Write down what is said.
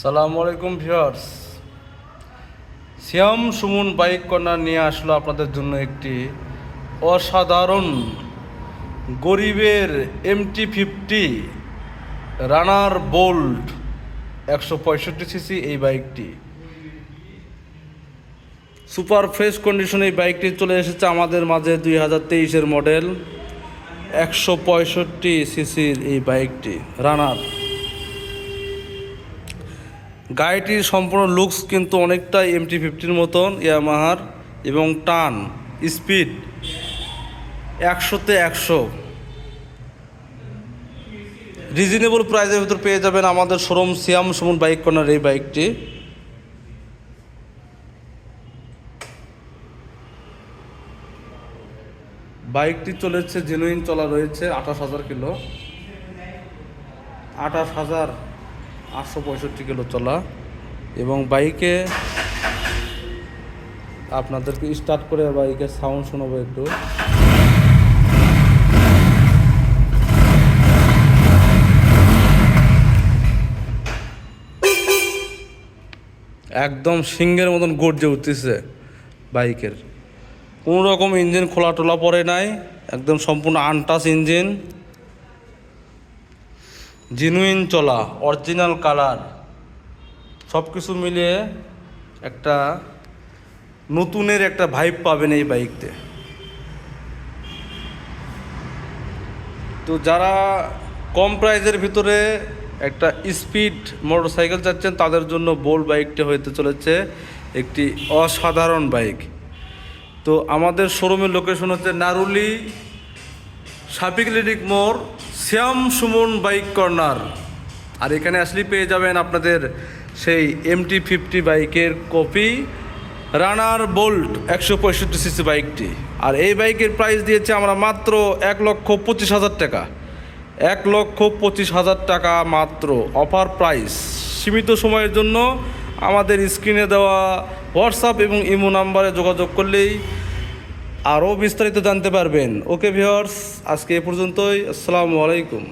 সালামু আলাইকুম ভিউয়ার্স। শ্যাম Suman bike corner নিয়ে আসলো আপনাদের জন্য একটি অসাধারণ গরিবের MT-50 রানার বোল্ট 165 সিসি। এই বাইকটি সুপার ফ্রেশ কন্ডিশনে এই বাইকটি চলে এসেছে আমাদের মাঝে। 2023-এর মডেল 165 সিসির এই বাইকটি রানার। গাড়িটির সম্পূর্ণ লুকস কিন্তু অনেকটাই MT-50-র মতন ইয়ামাহার, এবং টান স্পিড 100-তে 100। রিজনেবল প্রাইসের ভিতর পেয়ে যাবেন আমাদের শোরুম শ্যাম সুমন বাইক কর্নার এই বাইকটি। বাইকটি চলেছে জেনুইন চলা রয়েছে 28,000 কিলো, 28,865 কিলো চলা। এবং বাইকে আপনাদেরকে স্টার্ট করে বাইকের সাউন্ড শোনাবো একটু। একদম সিংহের মতন গর্জে উঠতেছে বাইকের। কোনো রকম ইঞ্জিন খোলা টোলা পড়ে নাই, একদম সম্পূর্ণ আনটাচ ইঞ্জিন, জেনুইন চলা, অরিজিনাল কালার, সব কিছু মিলিয়ে একটা নতুনের একটা ভাইব পাবেন এই বাইকতে। তো যারা কম প্রাইসের ভিতরে একটা স্পিড মোটরসাইকেল চাচ্ছেন তাদের জন্য বোল্ট বাইকটা হইতে চলেছে একটি অসাধারণ বাইক। তো আমাদের শোরুমের লোকেশন হচ্ছে নারুলি সাবিক ক্লিনিক মোড়, শ্যাম সুমন বাইক কর্নার। আর এখানে আসলেই পেয়ে যাবেন আপনাদের সেই MT-50 বাইকের কপি রানার বোল্ট 165 সিসি বাইকটি। আর এই বাইকের প্রাইস দিয়েছে আমরা মাত্র 1,25,000 টাকা। 1,25,000 টাকা মাত্র অফার প্রাইস। সীমিত সময়ের জন্য আমাদের স্ক্রিনে দেওয়া হোয়াটসঅ্যাপ এবং ইমো নাম্বারে যোগাযোগ করলেই আরও বিস্তারিত জানতে পারবেন। ওকে ভিউয়ার্স, আজকে এ পর্যন্তই। আসসালামু আলাইকুম।